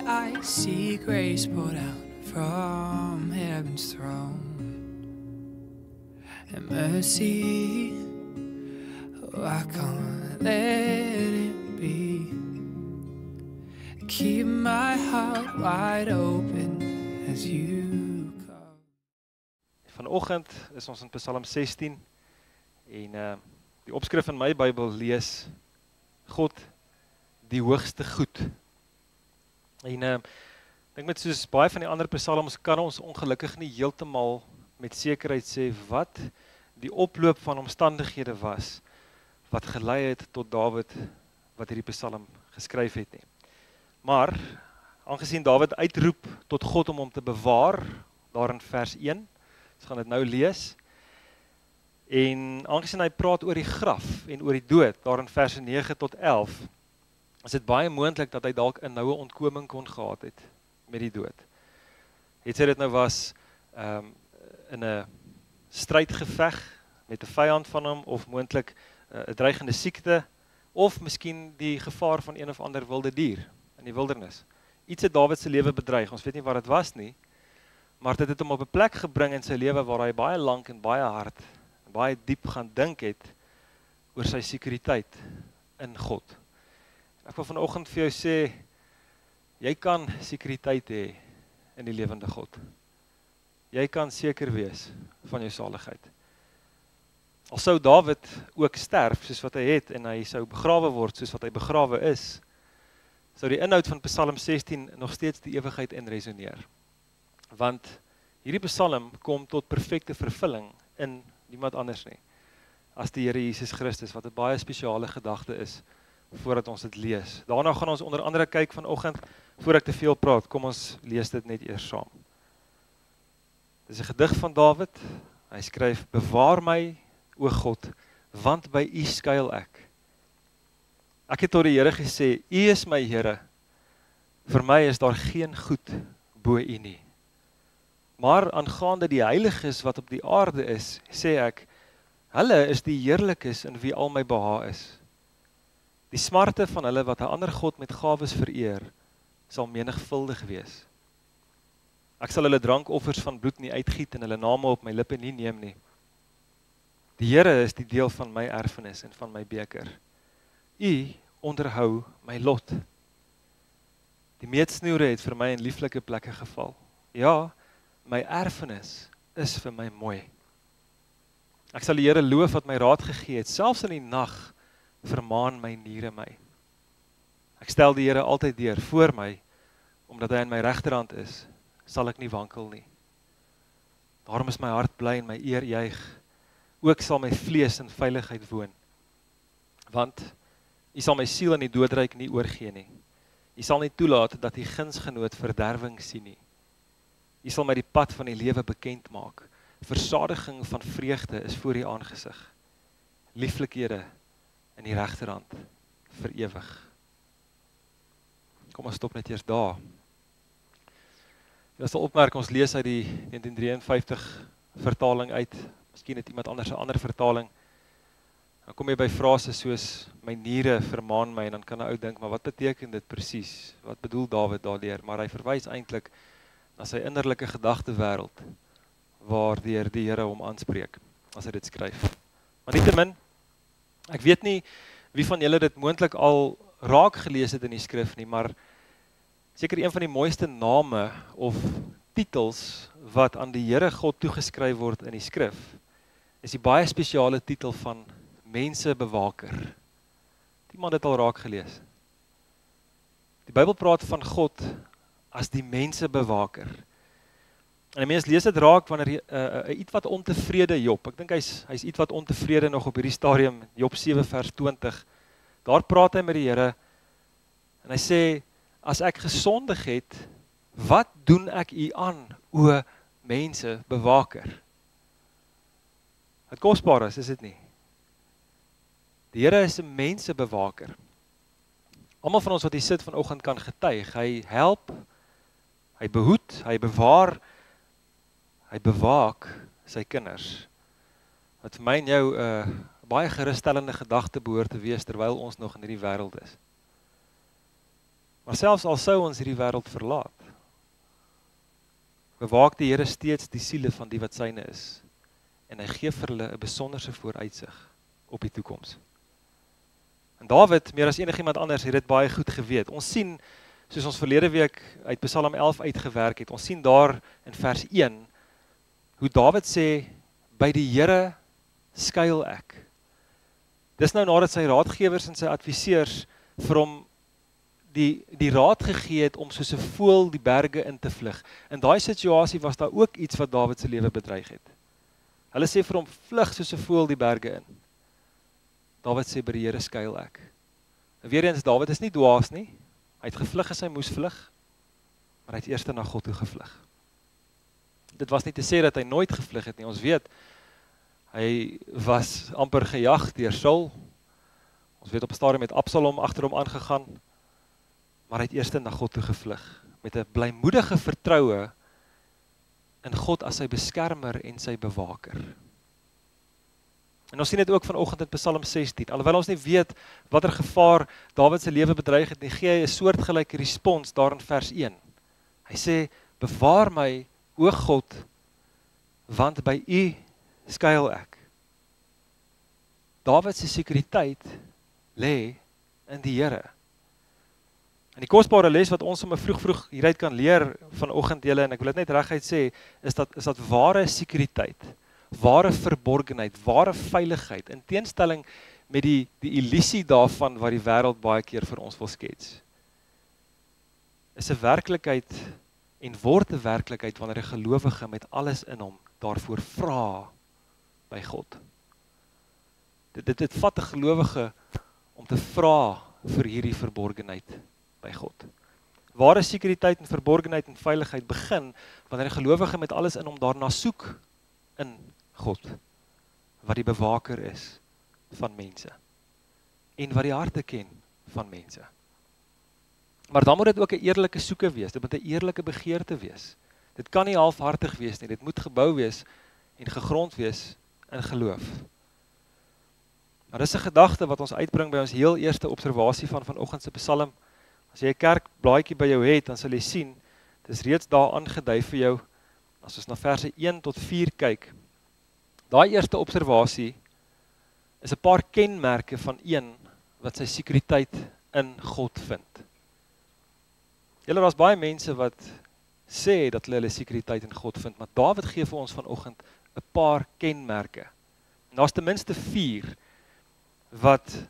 I see grace poured out from heaven's throne, and mercy, oh, I can't let it be. Keep my heart wide open as you come. Vanoggend is ons in Psalm 16 en die opskrif in my Bybel lees God die hoogste goed. En dink met soos baie van die ander psalms kan ons ongelukkig nie heeltemal met sekerheid sê wat die oploop van omstandighede was wat gelei het tot Dawid wat hierdie psalm geskryf het nie. Maar aangesien Dawid uitroep tot God om hom te bewaar, daar in vers 1, ons gaan dit nou lees, en aangesien hy praat oor die graf en oor die dood, daar in vers 9 tot 11, is dit baie moontlik dat hy dalk 'n noue ontkoming kon gehad het met die dood. Het sy dit nou was in 'n strydgeveg met 'n vyand van hom, of moontlik 'n dreigende siekte, of miskien die gevaar van een of ander wilde dier in die wildernis. Iets het Dawid se lewe bedreig, ons weet nie wat dit was nie, maar dit het hom op 'n plek gebring in sy lewe waar hy baie lank en baie hard en baie diep gaan dink het oor sy sekuriteit in God. Ek wil vanoggend vir jou sê, jy kan sekuriteit hê in die lewende God. Jy kan seker wees van jou saligheid. Al sou Dawid ook sterf soos wat hy het en hy sou begrawe word soos wat hy begrawe is, sou die inhoud van Psalm 16 nog steeds die ewigheid in resoneer. Want hierdie psalm kom tot perfekte vervulling in niemand anders nie, as die Here Jesus Christus, wat 'n baie spesiale gedagte is, voordat ons dit lees. Daarna gaan ons onder andere kyk vanoggend, voor ek te veel praat, kom ons lees dit net eers saam. Dit is 'n gedig van Dawid, hy skryf, bewaar my, o God, want by U skuil ek. Ek het tot die Here gesê, U is my Here, vir my is daar geen goed bo U nie. Maar aangaande die heiliges wat op die aarde is, sê ek, hulle is die heerlikes in wie al my behaag is. Die smarte van hulle wat 'n ander God met gawes vereer, sal menigvuldig wees. Ek sal hulle drankoffers van bloed nie uitgiet en hulle name op my lippe nie neem nie. Die Here is die deel van my erfenis en van my beker. U onderhou my lot. Die meetsnoere het vir my in lieflike plekke geval. Ja, my erfenis is vir my mooi. Ek sal die Here loof wat my raad gegee het, selfs in die nag vermaan my niere my. Ek stel die Here altyd deur voor my, omdat hy aan my regterhand is, sal ek nie wankel nie. Daarom is my hart bly en my eer juig, ook sal my vlees in veiligheid woon. Want U sal my siel in die doodryk nie oorgee nie. U sal nie toelaat dat U gunsgenoot verderwing sien nie. U sal my die pad van die lewe bekend maak. Versadiging van vreugde is voor U aangesig. Lieflikhede in die regterhand vir ewig. Kom ons stop net eers daar. Jy sal opmerk, ons lees uit die 1953 vertaling uit, miskien het iemand anders 'n ander vertaling. Dan kom jy by frase soos, my niere vermaan my, en dan kan 'n ou dink, maar wat beteken dit presies? Wat bedoel Dawid daardeur? Maar hy verwys eintlik na sy innerlike gedagtewêreld, waardeur die Here hom aanspreek, as hy dit skryf. Maar nietemin, ek weet nie wie van julle dit moontlik al raak gelees het in die skrif nie, maar seker een van die mooiste name of titels wat aan die Here God toegeskryf word in die skrif, is die baie spesiale titel van mensebewaker. Iemand het al raak gelees. Die Bybel praat van God as die mensebewaker. En die mens lees dit raak wanneer iets wat ontevrede Job, ek dink hy's iets wat ontevrede nog op hierdie stadium, Job 7 vers 20, daar praat hy met die Here, en hy sê, as ek gesondig het, wat doen ek U aan, o mensebewaker? Het kosbaar is dit nie? Die Here is 'n mensebewaker. Almal van ons wat hier sit vanoggend kan getuig, hy help, hy behoed, hy bewaar, hy bewaak sy kinders. Wat vir my en jou 'n baie gerusstellende gedagte behoort te wees terwyl ons nog in hierdie wêreld is. Maar selfs al sou ons hierdie wêreld verlaat, bewaak die Here steeds die siele van die wat syne is, en hy gee vir hulle 'n besonderse vooruitsig op die toekoms. En Dawid, meer as enigiemand anders, het dit baie goed geweet. Ons sien, soos ons verlede week uit Psalm 11 uitgewerk het, ons sien daar in vers 1, hoe Dawid sê, by die Here skuil ek. Dis nou nadat sy raadgewers en sy adviseurs vir hom die raad gegee het om soos 'n voël die berge in te vlug. In daai situasie was daar ook iets wat Dawid se lewe bedreig het. Hulle sê vir hom, vlug soos 'n voël die berge in. Dawid sê, by die Here skuil ek. En weer eens, Dawid is nie dwaas nie. Hy het gevlug as hy moes vlug, maar hy het eers na God toe gevlug. Dit was nie te sê dat hy nooit gevlug het nie. Ons weet, hy was amper gejag deur Saul. Ons weet op 'n stadium met Absalom agter hom aangegaan, maar hy het eers na God toe gevlug, met 'n blymoedige vertroue in God as sy beskermer en sy bewaker. En ons sien dit ook vanoggend in Psalm 16, alhoewel ons nie weet watter gevaar Dawid se lewe bedreig het nie, gee hy 'n soortgelyke respons daar in vers 1. Hy sê, bewaar my, o God, want by U skuil ek. Dawid se sekuriteit lê in die Here. En die kosbare les wat ons sommer vroeg hieruit kan leer vanoggend julle, en ek wil dit net reguit sê, is dat ware sekuriteit, ware verborgenheid, ware veiligheid, in teenstelling met die illusie daarvan wat die wêreld baie keer vir ons wil skets, is 'n werklikheid en word 'n werklikheid wanneer 'n gelowige met alles in hom daarvoor vra by God. Dit vat 'n gelowige om te vra vir hierdie verborgenheid by God. Ware sekuriteit en verborgenheid en veiligheid begin wanneer 'n gelowige met alles in hom daarna soek in God, wat die bewaker is van mense en wat die harte ken van mense. Maar dan moet dit ook 'n eerlike soeke wees, dit moet 'n eerlike begeerte wees. Dit kan nie halfhartig wees nie, dit moet gebou wees en gegrond wees in geloof. Maar dis 'n gedagte wat ons uitbring by ons heel eerste observasie van vanoggend se Psalm. As jy 'n kerkblaadjie by jou het, dan sal jy sien, dis reeds daar aangedui vir jou, as ons na verse 1 tot 4 kyk. Daai eerste observasie is 'n paar kenmerke van een wat sy sekuriteit in God vind. Julle, daar's baie mense wat sê dat hulle sekuriteit in God vind, maar Dawid gee vir ons vanoggend 'n paar kenmerke. En daar's ten minste 4 wat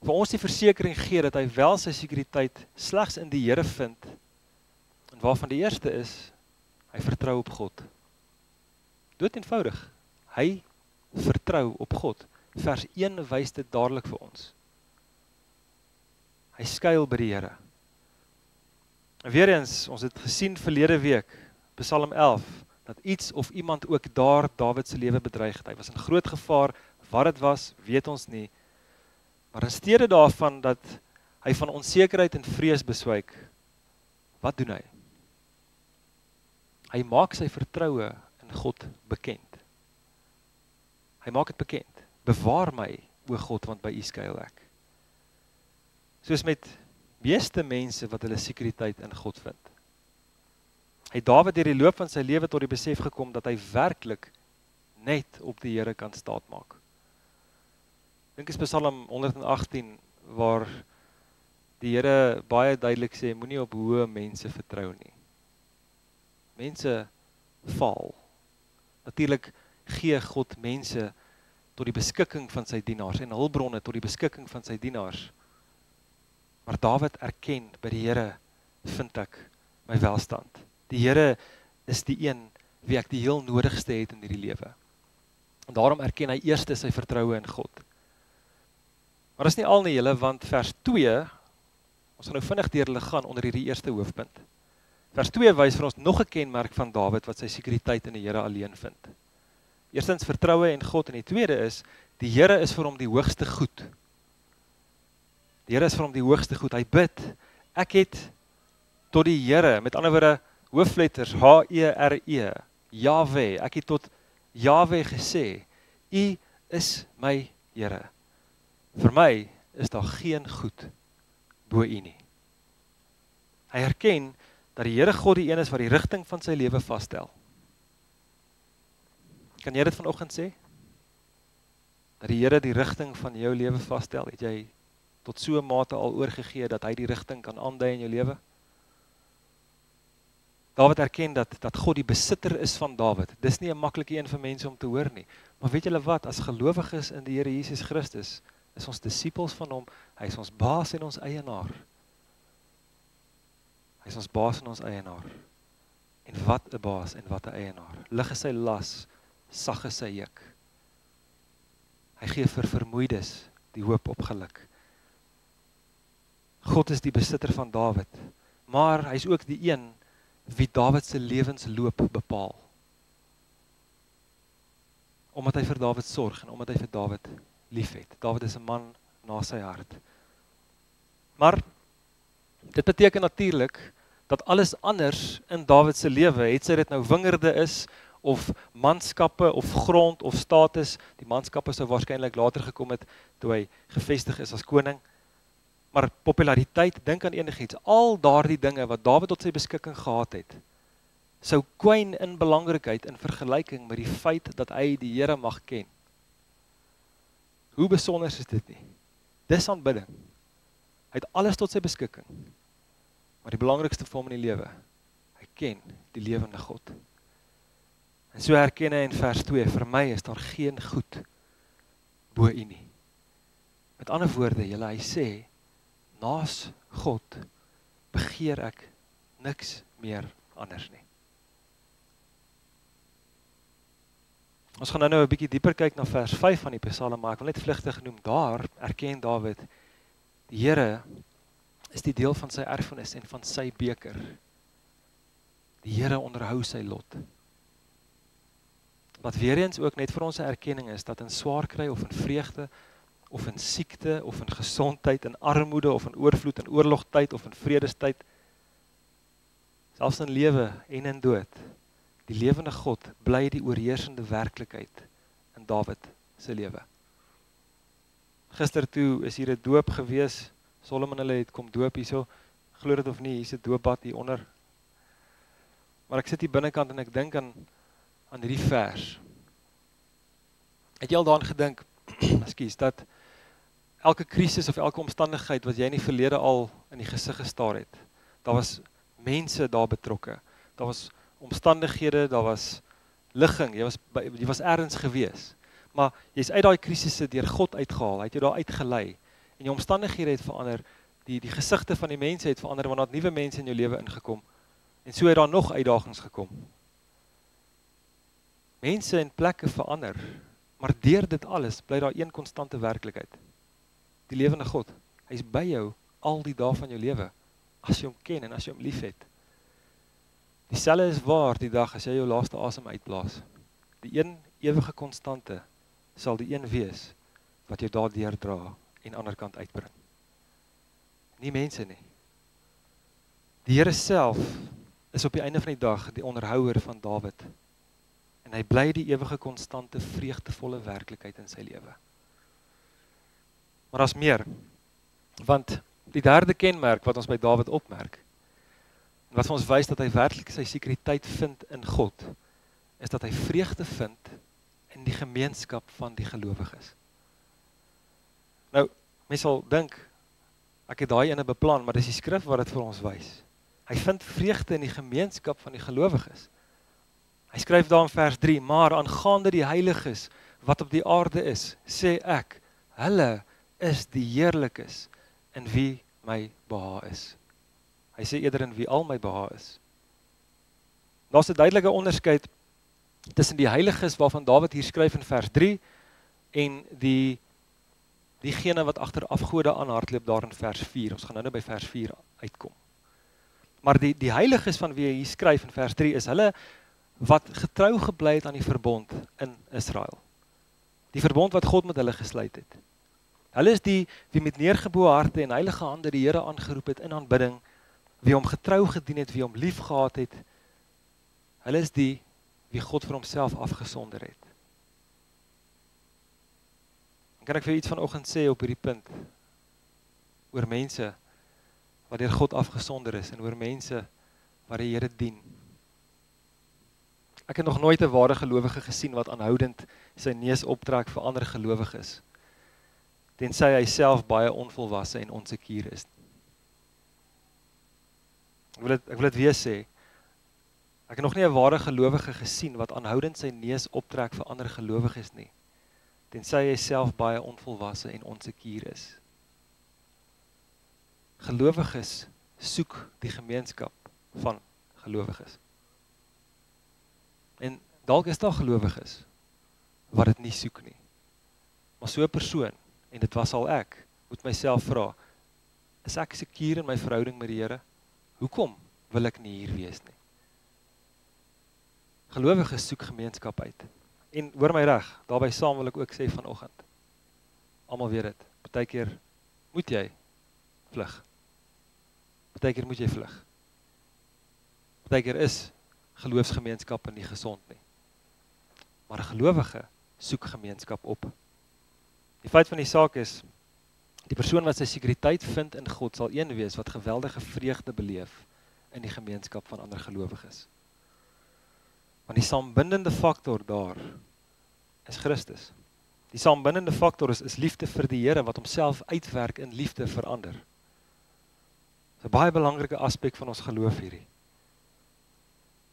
vir ons die versekering gee dat hy wel sy sekuriteit slegs in die Here vind, en waarvan die eerste is, hy vertrou op God. Dood eenvoudig, hy vertrou op God. Vers 1 wys dit dadelik vir ons. Hy skuil by die Here. En weer eens, ons het gesien verlede week, Psalm 11, dat iets of iemand ook daar Dawid se lewe bedreig het. Hy was in groot gevaar, wat dit was, weet ons nie. Maar in steede daarvan dat hy van onsekerheid en vrees beswyk, wat doen hy? Hy maak sy vertroue in God bekend. Hy maak dit bekend. Bewaar my, o God, want by U skuil ek. Soos met meeste mense wat hulle sekuriteit in God vind. Hy het Dawid deur die loop van sy lewe tot die besef gekom dat hy werklik net op die Here kan staatmaak. Dink is Psalm 118 waar die Here baie duidelik sê, moenie op hoë mense vertrou nie. Mense faal. Natuurlik gee God mense tot die beskikking van sy dienaars en hulpbronne tot die beskikking van sy dienaars. Maar Dawid erken, by die Here vind ek my welstand. Die Here is die een wie ek die heel nodigste het in hierdie lewe. En daarom erken hy eerste sy vertroue in God. Maar dis nie al nie julle, want vers 2, ons gaan nou vinnig deur hulle gaan onder hierdie eerste hoofpunt. Vers 2 wys vir ons nog 'n kenmerk van Dawid wat sy sekuriteit in die Here alleen vind. Eerstens vertroue in God en die tweede is, die Here is vir hom die hoogste goed. Die Here is vir hom die hoogste goed. Hy bid, ek het tot die Here, met ander woorde, hoofletters H-E-R-E, Yahweh, ek het tot Yahweh gesê, U is my Here. Vir my is daar geen goed bo U nie. Hy erken dat die Here God die een is wat die rigting van sy lewe vasstel. Kan jy dit vanoggend sê? Dat die Here die rigting van jou lewe vasstel? Het jy tot so 'n mate al oorgegee dat hy die rigting kan aandui in jou lewe? Dawid erken dat God die besitter is van Dawid. Dis nie 'n maklike een vir mense om te hoor nie. Maar weet julle wat, as gelowiges in die Here Jesus Christus, is ons disippels van hom, hy is ons baas en ons eienaar. Hy is ons baas en ons eienaar. En wat 'n baas en wat 'n eienaar. Lig is sy las, sag is sy juk. Hy gee vir vermoeides die hoop op geluk. God is die besitter van Dawid, maar hy is ook die een wie Dawid se lewensloop bepaal. Omdat hy vir Dawid sorg en omdat hy vir Dawid liefhet. Dawid is 'n man na sy hart. Maar dit beteken natuurlik dat alles anders in Dawid se lewe, het sy dit nou wingerde is, of manskappe, of grond, of status, die manskappe sou waarskynlik later gekom het, toe hy gevestig is as koning, maar populariteit, dink aan enigiets, al daardie dinge wat Dawid tot sy beskikking gehad het, sou kwyn in belangrikheid in vergelyking met die feit dat hy die Here mag ken. Hoe besonder is dit nie? Dis aanbidding. Hy het alles tot sy beskikking. Maar die belangrikste vir hom in die lewe, hy ken die lewende God. En so herken hy in vers 2, vir my is daar geen goed bo U nie. Met ander woorde, hy sê, naas God begeer ek niks meer anders nie. Ons gaan nou 'n bietjie dieper kyk na vers 5 van die Psalm, maar ek wil net vlugtig noem, daar erken Dawid, die Here is die deel van sy erfenis en van sy beker. Die Here onderhou sy lot. Wat weer eens ook net vir ons 'n erkenning is, dat in swaar kry of in vreugde, of in siekte, of in gesondheid, in armoede, of in oorvloed, in oorlogtyd, of in vredestyd, selfs in lewe en in dood, die lewende God bly die oorheersende werklikheid in Dawid se lewe. Gister toe is hier 'n doop gewees, Solomon hulle het kom doop hierso, glo dit of nie, hier's 'n doopbad hier onder. Maar ek sit hier binnekant en ek dink aan hierdie vers. Het jy al daaraan gedink, ekskuus, dat elke krisis of elke omstandigheid wat jy in die verlede al in die gesig gestaar het, daar was mense daar betrokke, daar was omstandighede, daar was ligging, jy was ergens gewees, maar jy's uit daai krisisse deur God uitgehaal, hy het jou daar uitgelei, en jou omstandighede het verander, die gesigte van die mense het verander, want daar het nuwe mense in jou lewe ingekom, en so het daar nog uitdagings gekom. Mense en plekke verander, maar deur dit alles bly daar een konstante werklikheid. Die lewende God, hy is by jou al die dae van jou lewe, as jy hom ken en as jy hom liefhet. Dieselfde is waar die dag as jy jou laaste asem uitblaas. Die een ewige konstante sal die een wees wat jou daardeur dra en ander kant uitbring. Nie mense nie. Die Here self is op die einde van die dag die onderhouer van Dawid. En hy bly die ewige konstante vreugdevolle werklikheid in sy lewe. Maar daar's meer, want die derde kenmerk wat ons by Dawid opmerk, en wat vir ons wys dat hy werklik sy sekuriteit vind in God, is dat hy vreugde vind in die gemeenskap van die gelowiges. Nou, mens sal dink, ek het daai ene beplan, maar dis die skrif wat dit vir ons wys. Hy vind vreugde in die gemeenskap van die gelowiges. Hy skryf daar in vers 3, maar aangaande die heiliges wat op die aarde is, sê ek, hulle is die heerlikes in wie my behaag is. Hy sê eerder in wie al my behaag is. Daar's 'n duidelike onderskeid tussen die heiliges waarvan Dawid hier skryf in vers 3 en diegene wat agter afgode aanhardloop daar in vers 4. Ons gaan nou by vers 4 uitkom. Maar die heiliges van wie hy hier skryf in vers 3 is hulle wat getrou gebly het aan die verbond in Israel. Die verbond wat God met hulle gesluit het. Hulle is die wie met neergeboe harte en heilige hande die Here aangeroep het in aanbidding, wie hom getrou gedien het, wie hom lief gehad het. Hulle is die wie God vir homself afgesonder het. En kan ek vir iets vanoggend sê op hierdie punt, oor mense wat deur God afgesonder is en oor mense wat die Here dien. Ek het nog nooit 'n ware gelowige gesien wat aanhoudend sy neus optrek vir ander gelowiges, tensy hy self baie onvolwasse en onseker is. Ek wil dit weer sê, ek het nog nie 'n ware gelowige gesien wat aanhoudend sy neus optrek vir ander gelowiges nie, tensy hy self baie onvolwasse en onseker is. Gelowiges soek die gemeenskap van gelowiges. En dalk is daar gelowiges wat dit nie soek nie. Maar so 'n persoon, en dit was al ek, moet myself vra, is ek seker in my verhouding met die Here? Hoekom wil ek nie hier wees nie? Gelowiges soek gemeenskap uit. En hoor my reg, daarby saam wil ek ook sê vanoggend. Almal weet dit. Partykeer moet jy vlug. Partykeer moet jy vlug. Partykeer is geloofsgemeenskappe nie gesond nie. Maar 'n gelowige soek gemeenskap op. Die feit van die saak is, die persoon wat sy sekuriteit vind in God sal een wees wat geweldige vreugde beleef in die gemeenskap van ander gelowiges. Want die saambindende faktor daar is Christus. Die saambindende faktor is liefde vir die Here wat homself uitwerk in liefde vir ander. Dis 'n baie belangrike aspek van ons geloof hierdie.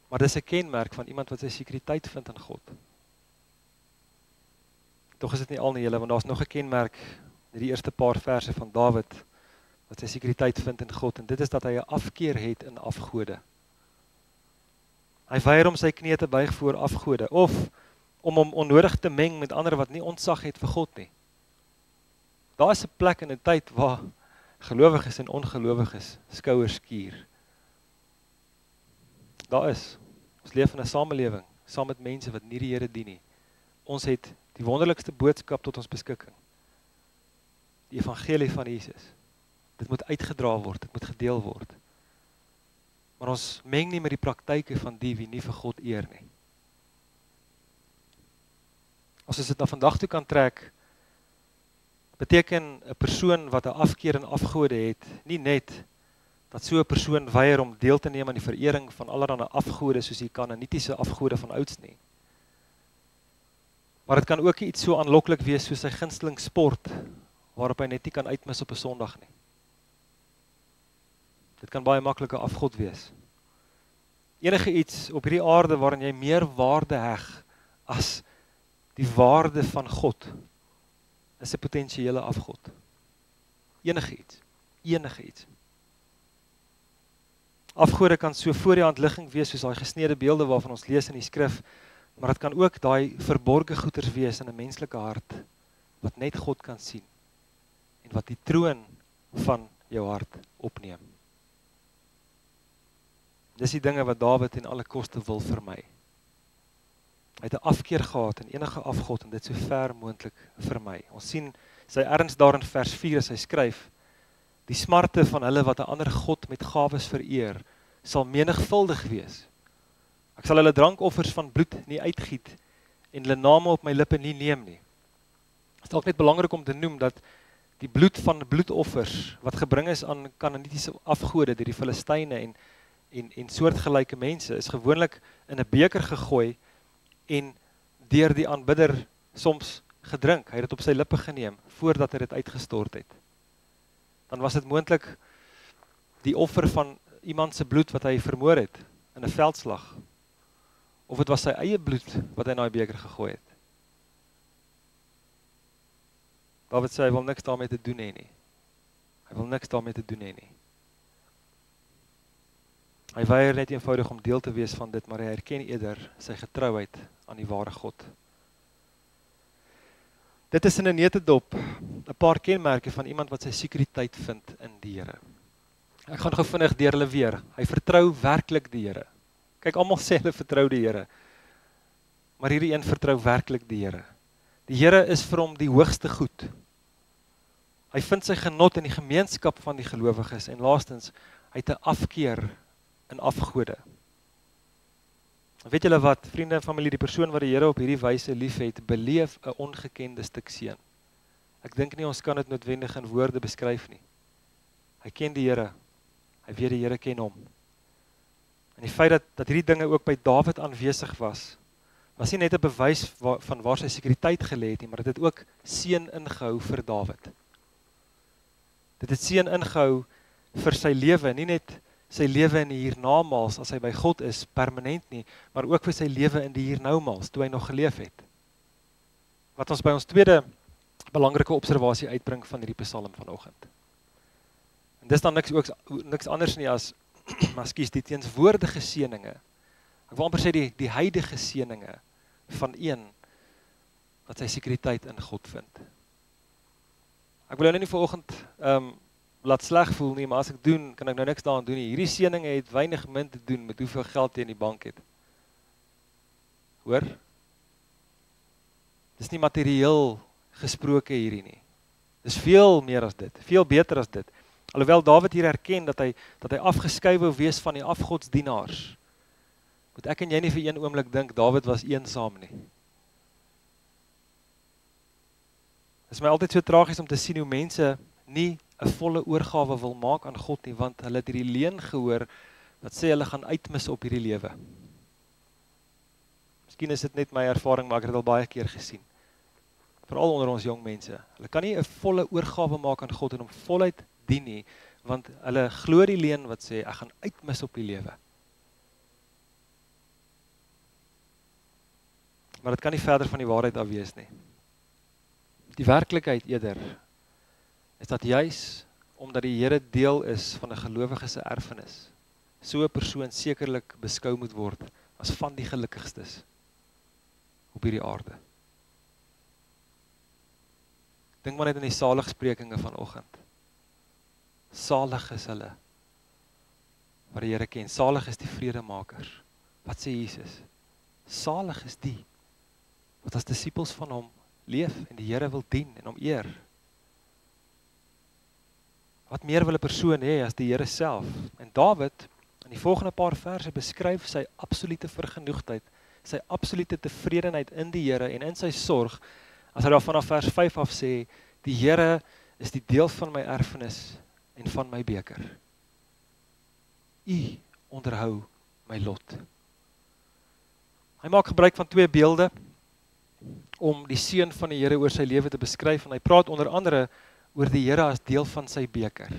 Maar dis 'n kenmerk van iemand wat sy sekuriteit vind in God. Tog is dit nie al nie julle, want daar's nog 'n kenmerk in die eerste paar verse van Dawid wat sy sekuriteit vind in God, en dit is dat hy 'n afkeer het in afgode. Hy weier om sy knie te buig voor afgode, of om hom onnodig te meng met ander wat nie ontzag het vir God nie. Daar is 'n plek in 'n tyd waar gelowiges en ongelowiges skouers skuur. Daar is. Ons leef in 'n samelewing, saam met mense wat nie die Here dien nie. Ons het die wonderlikste boodskap tot ons beskikking. Die evangelie van Jesus. Dit moet uitgedra word, dit moet gedeel word. Maar ons meng nie met die praktyke van die wie nie vir God eer nie. As ons dit na vandag toe kan trek, beteken 'n persoon wat 'n afkeer en afgode het, nie net dat so 'n persoon weier om deel te neem aan die verering van allerlei afgode soos die Kanaanitiese afgode van ouds nie. Maar dit kan ook iets so aanloklik wees soos sy gunsteling sport, waarop hy net nie kan uitmis op 'n Sondag nie. Dit kan baie maklike afgod wees. Enige iets op hierdie aarde waarin jy meer waarde heg as die waarde van God, is 'n potensiële afgod. Enige iets. Afgode kan so voor die hand ligging wees soos daai gesneede beelde waarvan ons lees in die skrif, maar dit kan ook daai verborge goeders wees in 'n menslike hart wat net God kan sien en wat die troon van jou hart opneem. Dis die dinge wat Dawid en alle koste wil vermy. Hy het 'n afkeer gehad in enige afgod en dit so ver moontlik vermy. Ons sien sy erns daar in vers 4 as hy skryf: die smarte van hulle wat 'n ander god met gawes vereer, sal menigvuldig wees. Ek sal hulle drankoffers van bloed nie uitgiet en hulle name op my lippe nie neem nie. Dit is dalk net belangrik om te noem dat die bloed van bloedoffers wat gebring is aan Kanaanitiese afgode deur die Filistyne en soortgelyke mense is gewoonlik in 'n beker gegooi en deur die aanbidder soms gedrink. Hy het dit op sy lippe geneem voordat hy dit uitgestort het. Dan was dit moontlik die offer van iemand se bloed wat hy vermoor het in 'n veldslag. Of dit was sy eie bloed wat hy in daai beker gegooi het. Dawid sê hy wil niks daarmee te doen hê nie. Hy weier net eenvoudig om deel te wees van dit, maar hy erken eerder sy getrouheid aan die ware God. Dit is in 'n neutedop 'n paar kenmerke van iemand wat sy sekuriteit vind in die Here. Ek gaan gou vinnig deur hulle weer. Hy vertrou werklik die Here. Kyk, almal sê hulle vertrou die Here. Maar hierdie een vertrou werklik die Here. Die Here is vir hom die hoogste goed. Hy vind sy genot in die gemeenskap van die gelowiges en laastens, hy het 'n afkeer in afgode. Weet julle wat, vriende en familie, die persoon wat die Here op hierdie wyse liefhet, beleef 'n ongekende stuk seën. Ek dink nie ons kan dit noodwendig in woorde beskryf nie. Hy ken die Here Hy weet die Here ken hom. En die feit dat hierdie dinge ook by Dawid aanwesig was nie net 'n bewys van waar sy sekuriteit gelê het nie, maar dit het ook seën ingehou vir Dawid. Dit het seën ingehou vir sy lewe, nie net sy lewe in die hiernamaals as hy by God is permanent nie, maar ook vir sy lewe in die hiernoumaals toe hy nog geleef het. Wat ons by ons tweede belangrike observasie uitbring van hierdie Psalm vanoggend. En dis dan niks anders nie as die teenswoordige seëninge. Ek wil amper sê die huidige seëninge van een wat sy sekuriteit in God vind. Ek wil jou nou nie vanoggend laat sleg voel nie, maar as ek doen, kan ek nou niks daaraan doen nie. Hierdie seëninge het weinig min te doen met hoeveel geld jy in die bank het. Hoor? Dis nie materieel gesproke hierdie nie. Dis veel meer as dit, veel beter as dit. Alhoewel Dawid hier erken dat hy afgeskei wou wees van die afgodsdienaars, moet ek en jy nie vir een oomblik dink Dawid was eensaam nie. Dit is my altyd so tragies om te sien hoe mense nie 'n volle oorgawe wil maak aan God nie, want hulle het hierdie leuen gehoor wat sê hulle gaan uitmis op hierdie lewe. Miskien is dit net my ervaring, maar ek het dit al baie keer gesien. Veral onder ons jong mense. Hulle kan nie 'n volle oorgawe maak aan God en hom voluit dien nie, want hulle glo die leuen wat sê ek gaan uitmis op die lewe. Maar dit kan nie verder van die waarheid af wees nie. Die werklikheid eerder is dat juis omdat die Here deel is van 'n gelowige se erfenis, so 'n persoon sekerlik beskou moet word as van die gelukkigstes op hierdie aarde. Dink maar net aan die saligsprekinge vanoggend. Salig is hulle wat die Here ken. Salig is die vredemakers. Wat sê Jesus? Salig is die wat as disippels van hom leef en die Here wil dien en hom eer. Wat meer wil 'n persoon hê as die Here self? En Dawid, in die volgende paar verse, beskryf sy absolute vergenoegdheid, sy absolute tevredenheid in die Here en in sy sorg, as hy daar vanaf vers 5 af sê, die Here is die deel van my erfenis en van my beker. U onderhou my lot. Hy maak gebruik van twee beelde om die seën van die Here oor sy lewe te beskryf, en hy praat onder andere oor die Here as deel van sy beker.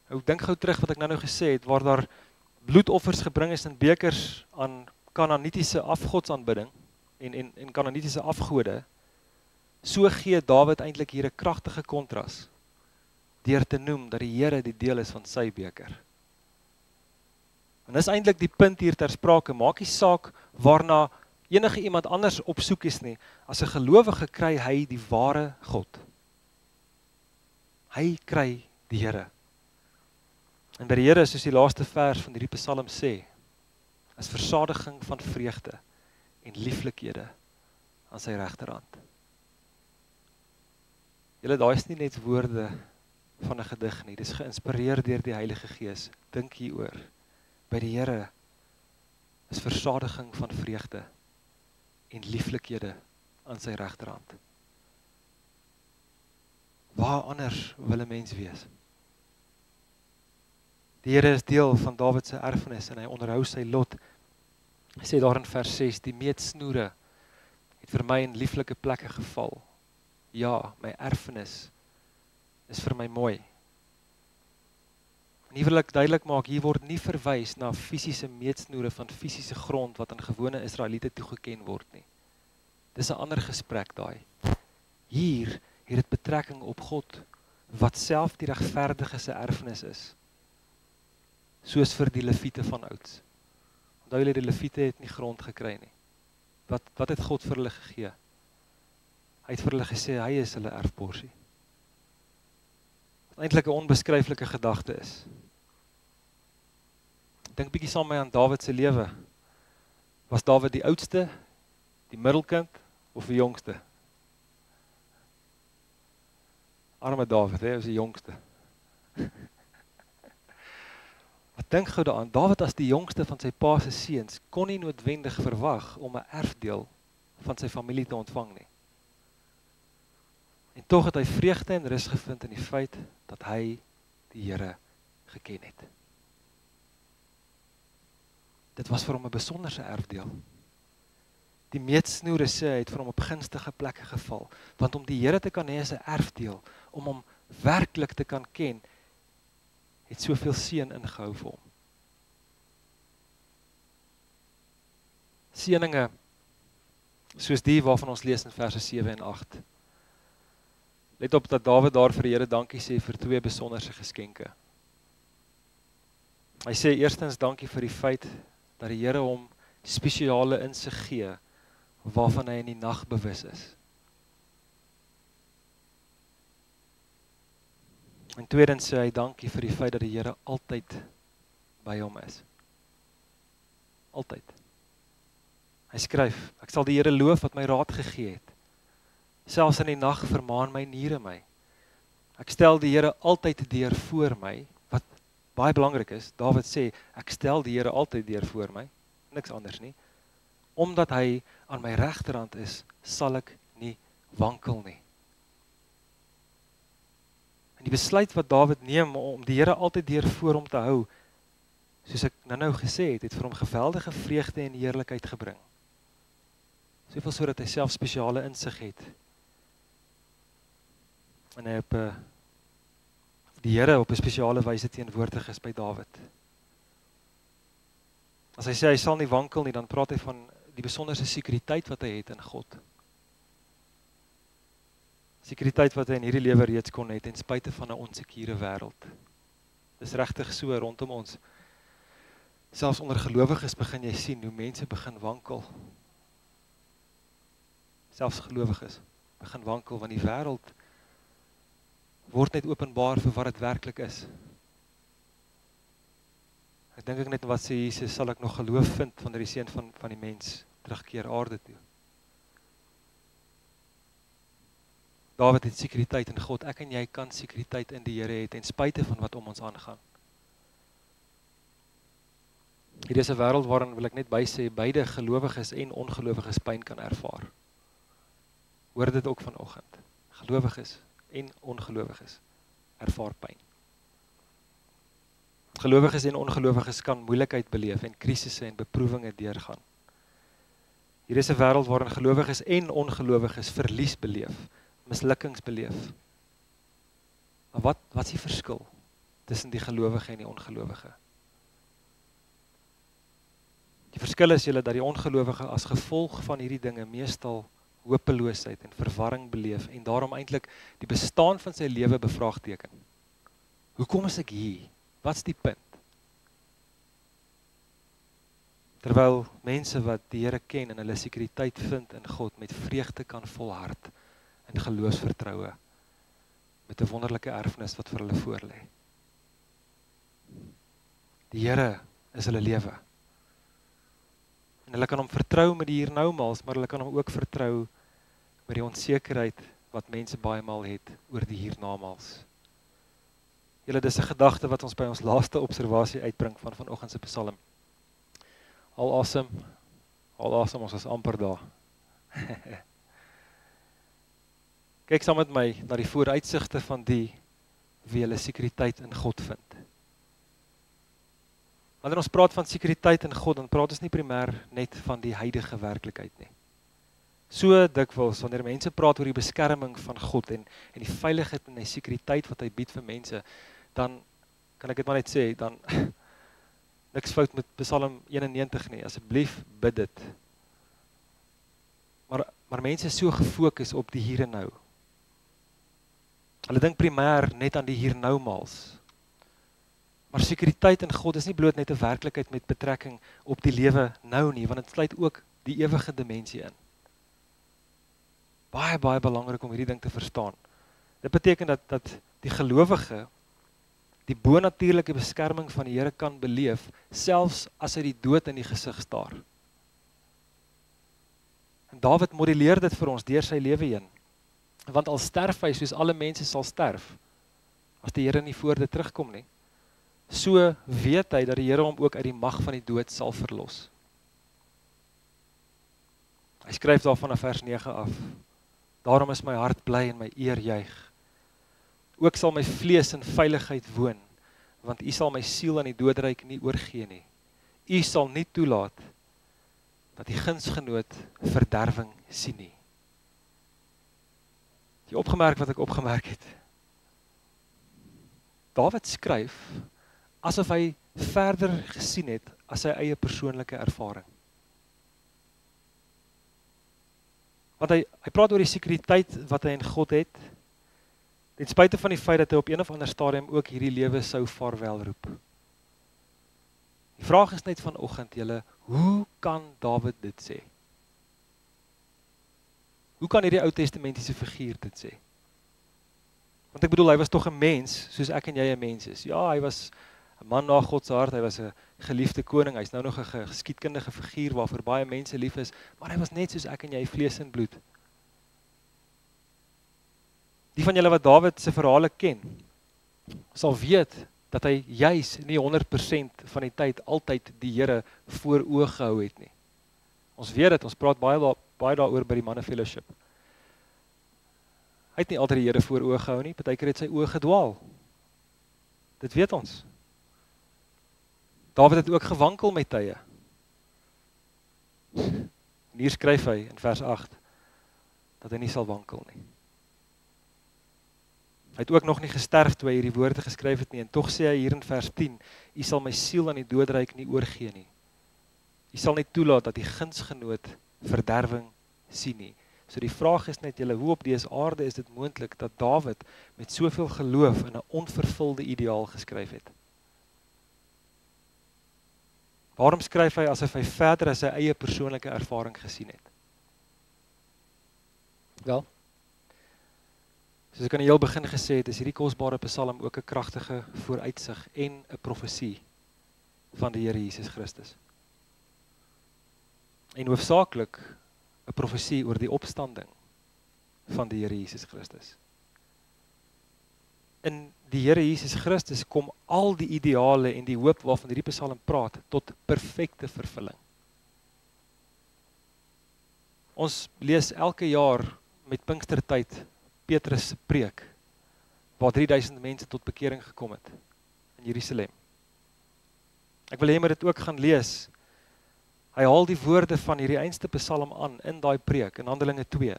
Ek dink gou terug wat ek nou gesê het, waar daar bloedoffers gebring is in bekers aan Kanaanitiese afgodsaanbidding en Kanaanitiese afgode, so gee Dawid eintlik hier 'n kragtige kontras deur te noem dat die Here die deel is van sy beker. En dis eintlik die punt hier ter sprake, maak nie saak waarna enige iemand anders op soek is nie, as 'n gelowige kry hy die ware God. Hy kry die Here. En by die Here, soos die laaste vers van hierdie Psalm sê, is versadiging van vreugde en lieflikhede aan sy regterhand. Julle, daai is nie net woorde van 'n gedig nie, dis geïnspireer deur die Heilige Gees. Dink hieroor. By die Here is versadiging van vreugde en lieflikhede aan sy regterhand. Waar anders wil 'n mens wees? Die Here is deel van Dawid se erfenis en hy onderhou sy lot. Hy sê daar in vers 6, die meetsnoere het vir my in lieflike plekke geval. Ja, my erfenis is vir my mooi. En hier wil ek duidelik maak, hier word nie verwys na fisiese meetsnoere van fisiese grond wat aan gewone Israeliete toegeken word nie. Dis 'n ander gesprek daai. Hier het dit betrekking op God, wat self die regverdige se erfenis is. Soos vir die Lewiete van ouds. Onthou julle, die Lewiete het nie grond gekry nie. Wat het God vir hulle gegee? Hy het vir hulle gesê, hy is hulle erfporsie. Wat eintlik 'n onbeskryflike gedagte is. Dink bietjie saam met my aan Dawid se lewe. Was Dawid die oudste, die middelkind of die jongste? Arme Dawid, hy was die jongste. Wat dink gou daaraan? Dawid as die jongste van sy pa se seuns kon nie noodwendig verwag om 'n erfdeel van sy familie te ontvang nie. En tog het hy vreugde en rus gevind in die feit dat hy die Here geken het. Dit was vir hom 'n besonderse erfdeel. Die meetsnoere sê het vir hom op gunstige plekke geval, want om die Here te kan hê as 'n erfdeel, om hom werklik te kan ken, het soveel seën ingehou vir hom. Seëninge soos die waarvan ons lees in verse 7 en 8. Let op dat Dawid daar vir die Here dankie sê vir 2 besonderse geskenke. Hy sê eerstens dankie vir die feit dat die Here hom spesiale insig gee waarvan hy in die nag bewus is. En tweedens sê hy dankie vir die feit dat die Here altyd by hom is. Altyd. Hy skryf, ek sal die Here loof wat my raad gegee het. Selfs in die nag vermaan my niere my. Ek stel die Here altyd deur voor my, wat baie belangrik is. Dawid sê, ek stel die Here altyd deur voor my, niks anders nie. Omdat hy aan my regterhand is, sal ek nie wankel nie. En die besluit wat Dawid neem om die Here altyd deur voor hom te hou, soos ek nou gesê het vir hom geweldige vreugde en heerlikheid gebring. Soveel sodat hy self spesiale insig het. En hy die Here op 'n spesiale wyse teenwoordig is by Dawid. As hy sê hy sal nie wankel nie, dan praat hy van die besonderse sekuriteit wat hy het in God. Sekuriteit wat hy in hierdie lewe reeds kon hê ten spyte van 'n onsekure wêreld. Dis regtig so rondom ons. Selfs onder gelowiges begin jy sien hoe mense begin wankel. Selfs gelowiges begin wankel want die wêreld word net openbaar vir wat dit werklik is. Ek dink net wat sê Jesus, sal ek nog geloof vind wanneer die seun van die mens terugkeer aarde toe. Dawid het sekuriteit in God, ek en jy kan sekuriteit in die Here hê ten spyte van wat om ons aangaan. Hier is 'n wêreld waarin, wil ek net bysê, beide gelowiges en ongelowiges pyn kan ervaar. Hoor dit ook vanoggend. Gelowiges en ongelowiges ervaar pyn. Gelowiges en ongelowiges kan moeilikheid beleef en krisisse en beproewinge deurgaan. Hier is 'n wêreld waarin gelowiges en ongelowiges verlies beleef, mislukkings beleef. Maar wat is die verskil tussen die gelowige en die ongelowige? Die verskil is julle dat die ongelowige as gevolg van hierdie dinge meestal hopeloosheid en verwarring beleef en daarom eintlik die bestaan van sy lewe bevraagteken. Hoekom is ek hier? Wat's die punt? Terwyl mense wat die Here ken en hulle sekuriteit vind in God met vreugde kan volhard in geloofsvertroue met 'n wonderlike erfenis wat vir hulle voorlê. Die Here is hulle lewe. En hulle kan hom vertrou met die hiernoumaals, maar hulle kan hom ook vertrou met die onsekerheid wat mense baie maal het oor die hiernamaals. Julle, dis 'n gedagte wat ons by ons laaste observasie uitbring van vanoggend se Psalm. Al asem, ons is amper daar. Kyk saam met my na die vooruitsigte van die wie hulle sekuriteit in God vind. Wanneer ons praat van sekuriteit in God, dan praat ons nie primêr net van die huidige werklikheid nie. So dikwels, wanneer mense praat oor die beskerming van God en die veiligheid en die sekuriteit wat hy bied vir mense, dan kan ek dit maar net sê, dan niks fout met Psalm 91 nie, asseblief bid dit. Maar mense is so gefokus op die hier en nou. Hulle dink primêr net aan die hiernoumaals. Maar sekuriteit in God is nie bloot net 'n werklikheid met betrekking op die lewe nou nie, want dit sluit ook die ewige dimensie in. Baie belangrik om hierdie ding te verstaan. Dit beteken dat die gelowige die bonatuurlike beskerming van die Here kan beleef, selfs as hy die dood in die gesig staar. En Dawid modelleer dit vir ons deur sy lewe heen. Want al sterf hy soos alle mense sal sterf, as die Here nie voor dit terugkom nie, so weet hy dat die Here hom ook uit die mag van die dood sal verlos. Hy skryf daarvan in vers 9 af. Daarom is my hart bly en my eer juig. Ook sal my vlees in veiligheid woon, want U sal my siel aan die doodryk nie oorgee nie. U sal nie toelaat dat die gunsgenoot verderwing sien nie. Het jy opgemerk wat ek opgemerk het? Dawid skryf asof hy verder gesien het as sy eie persoonlike ervaring. Want hy praat oor die sekuriteit wat hy in God het, ten spyte van die feit dat hy op een of ander stadium ook hierdie lewe sou vaarwel roep. Die vraag is net vanoggend, julle, hoe kan Dawid dit sê? Hoe kan hierdie Ou Testamentiese figuur dit sê? Want ek bedoel, hy was tog 'n mens, soos ek en jy 'n mens is. Ja, hy was 'n man na God se hart, hy was 'n geliefde koning, hy's nou nog 'n geskiedkundige figuur waarvoor baie mense lief is, maar hy was net soos ek en jy, vlees en bloed. Die van julle wat Dawid se verhale ken, sal weet dat hy juis nie 100% van die tyd altyd die Here voor oë gehou het nie. Ons weet dit, ons praat baie daaroor by die manne fellowship. Hy het nie altyd die Here voor oë gehou nie, partykeer het sy oë gedwaal. Dit weet ons. Dawid het ook gewankel met tye. En hier skryf hy in vers 8 dat hy nie sal wankel nie. Hy het ook nog nie gesterf toe hy hierdie woorde geskryf het nie, en tog sê hy hier in vers 10, U sal my siel aan die doodryk nie oorgee nie. U sal nie toelaat dat die gunsgenoot verderwing sien nie. So die vraag is net, julle, hoe op dese aarde is dit moontlik dat Dawid met soveel geloof in 'n onvervulde ideaal geskryf het? Waarom skryf hy asof hy verder as sy eie persoonlike ervaring gesien het? Wel, soos ek aan die heel begin gesê het, is hierdie kosbare psalm ook 'n kragtige vooruitsig en 'n profesie van die Here Jesus Christus. En hoofsaaklik 'n profesie oor die opstanding van die Here Jesus Christus. In die Here Jesus Christus kom al die ideale en die hoop waarvan hierdie psalm praat tot perfekte vervulling. Ons lees elke jaar met Pinkstertyd Petrus se preek, waar 3000 mense tot bekering gekom het in Jerusalem. Ek wil hê jy moet dit ook gaan lees. Hy haal die woorde van hierdie einste psalm aan in daai preek in Handelinge 2,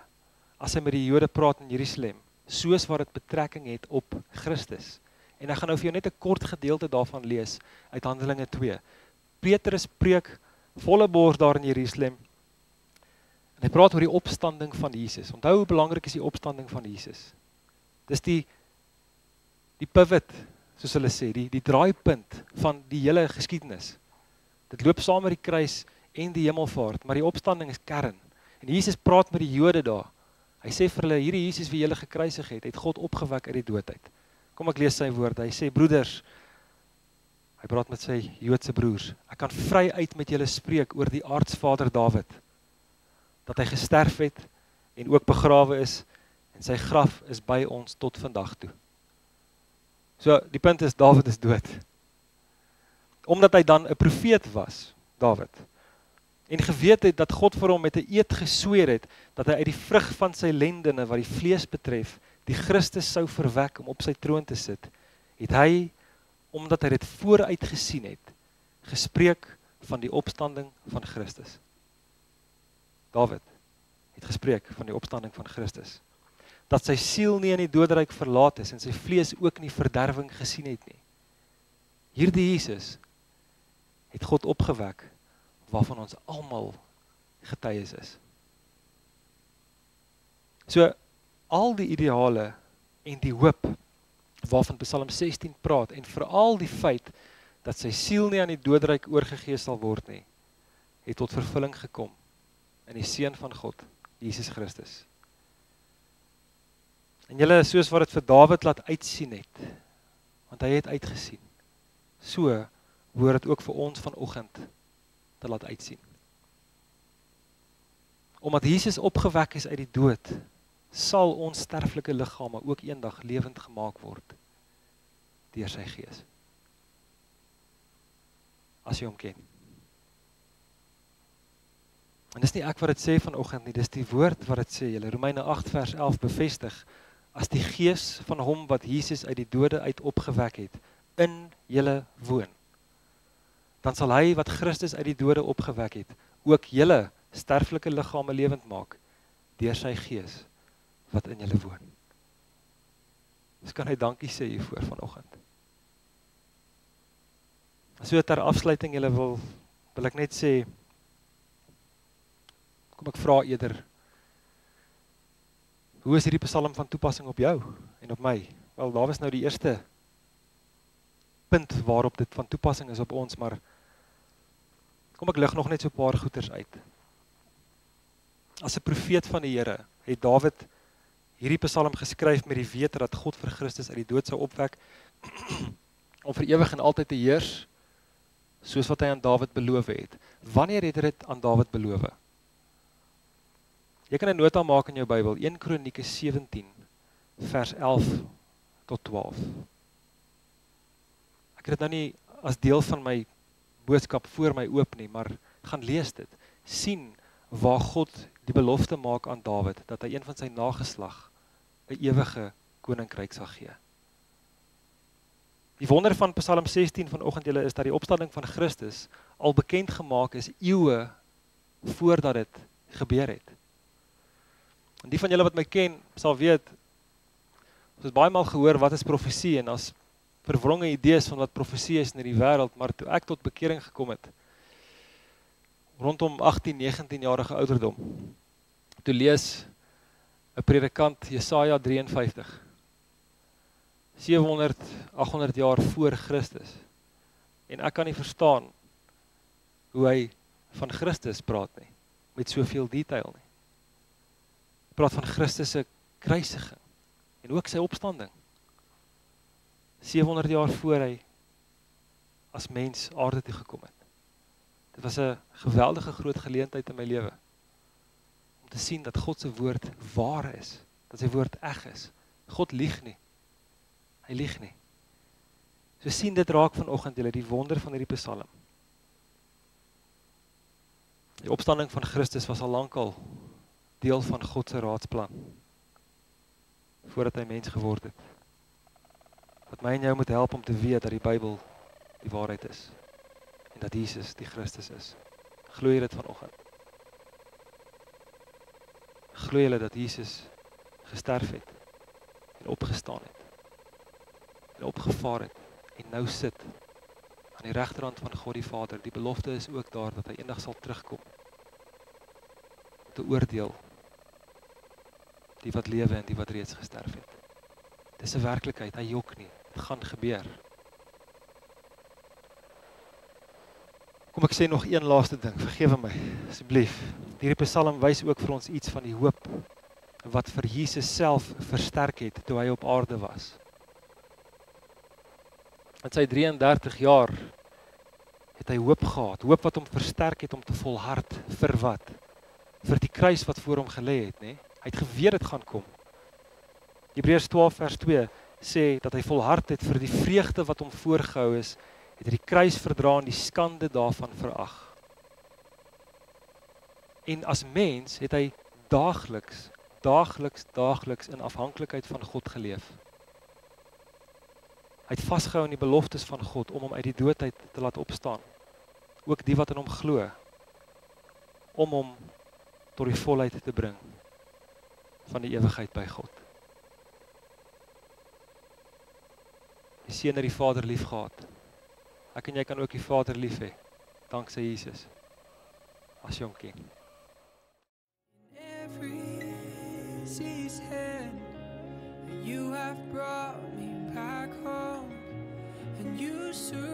as hy met die Jode praat in Jerusalem, soos wat dit betrekking het op Christus. En ek gaan nou vir jou net 'n kort gedeelte daarvan lees uit Handelinge 2. Petrus preek volle bors daar in Jerusalem. En hy praat oor die opstanding van Jesus. Onthou hoe belangrik is die opstanding van Jesus. Dis die pivot, soos hulle sê, die draaipunt van die hele geskiedenis. Dit loop saam met die kruis en die hemelvaart, maar die opstanding is kern. En Jesus praat met die Jode daar. Hy sê vir hulle, hierdie Jesus wie julle gekruisig het God opgewek uit die dood uit. Kom ek lees sy woorde. Hy sê, broeders, hy praat met sy Joodse broers, ek kan vry uit met julle spreek oor die aartsvader Dawid, dat hy gesterf het en ook begrawe is, en sy graf is by ons tot vandag toe. So, die punt is, Dawid is dood. Omdat hy dan 'n profeet was, Dawid, en geweet het dat God vir hom met 'n eed gesweer het, dat hy uit die vrug van sy lendene, wat die vlees betref, die Christus sou verwek om op sy troon te sit, het hy, omdat hy dit vooruit gesien het, gespreek van die opstanding van Christus. Dawid het gespreek van die opstanding van Christus. Dat sy siel nie in die doodryk verlaat is en sy vlees ook nie verderwing gesien het nie. Hierdie Jesus het God opgewek waarvan ons almal getuies is. So, al die ideale en die hoop waarvan Psalm 16 praat en veral die feit dat sy siel nie aan die doodryk oorgegee sal word nie, het tot vervulling gekom in die Seun van God, Jesus Christus. En julle, soos wat dit vir Dawid laat uitsien het, want hy het uitgesien, so hoor dit ook vir ons vanoggend te laat uitsien. Omdat Jesus opgewek is uit die dood, sal ons sterflike liggame ook eendag lewend gemaak word deur sy Gees. As jy hom ken. En dis nie ek wat dit sê vanoggend nie, dis die woord wat dit sê. Julle Romeine 8 vers 11 bevestig, as die Gees van hom wat Jesus uit die dode uit opgewek het, in julle woon, dan sal hy wat Christus uit die dode opgewek het, ook julle sterflike liggame lewend maak, deur sy gees wat in julle woon. Dus kan hy dankie sê hiervoor vanoggend. So ter afsluiting julle wil ek net sê, kom ek vra eerder, hoe is hierdie psalm van toepassing op jou en op my? Wel, daar was nou die eerste punt waarop dit van toepassing is op ons, maar kom ek lig nog net so 'n paar goeters uit. As 'n profeet van die Here het Dawid hierdie psalm geskryf met die wete dat God vir Christus uit die dood sou opwek om vir ewig en altyd te heers, soos wat hy aan Dawid beloof het. Wanneer het hy dit aan Dawid beloof? Jy kan 'n nota maak in jou Bybel, 1 Kronieke 17 vers 11 tot 12. Ek het dit nou nie as deel van my boodskap voor my oop nie, maar gaan lees dit. Sien waar God die belofte maak aan Dawid, dat hy een van sy nageslag 'n ewige koninkryk sal gee. Die wonder van Psalm 16 vanoggend julle is dat die opstanding van Christus al bekend gemaak is eeue voordat dit gebeur het. En die van julle wat my ken, sal weet, ons het baie maal gehoor wat is profesie en as verwronge idees van wat profesie is in die wêreld, maar toe ek tot bekering gekom het, rondom 18, 19-jarige ouderdom, toe lees 'n predikant Jesaja 53, 700, 800 jaar voor Christus, en ek kan nie verstaan hoe hy van Christus praat nie, met soveel detail nie. Hy praat van Christus se kruisiging, en ook sy opstanding, 700 jaar voor hy as mens aarde toe gekom het. Dit was 'n geweldige groot geleentheid in my lewe, om te sien dat God se woord waar is, dat sy woord eg is. God lieg nie. Hy lieg nie. So sien dit raak vanoggend julle die wonder van hierdie psalm. Die opstanding van Christus was al lankal deel van God se raadsplan, voordat hy mens geword het. Wat my en jou moet help om te weet dat die Bybel die waarheid is, en dat Jesus die Christus is. Glo jy dit vanoggend? Glo jy dat Jesus gesterf het, en opgestaan het, en opgevaar het, en nou sit, aan die regterhand van God die Vader. Die belofte is ook daar, dat hy eendag sal terugkom, te oordeel, die wat lewe en die wat reeds gesterf het. Dit is 'n werklikheid, hy jok nie, dit gaan gebeur. Kom ek sê nog een laaste ding, vergewe my, asseblief. Hierdie psalm wys ook vir ons iets van die hoop, wat vir Jesus self versterk het, toe hy op aarde was. In sy 33 jaar, het hy hoop gehad, hoop wat hom versterk het om te volhard, vir wat? Vir die kruis wat voor hom gelê het, nee? Hy het geweet dit gaan kom. Hebreërs 12 vers 2 sê dat hy volhard het vir die vreugde wat hom voorgehou is, het hy die kruis verdra en die skande daarvan verag. En as mens het hy daagliks in afhanklikheid van God geleef. Hy het vasgehou in die beloftes van God om hom uit die doodheid te laat opstaan. Ook die wat in hom glo, om hom tot die volheid te bring van die ewigheid by God. Die seun het die Vader lief gehad. Ek en jy kan ook die Vader lief hê, danksy Jesus, as jy hom ken. Every sea's hand, you have brought me back home, and you surround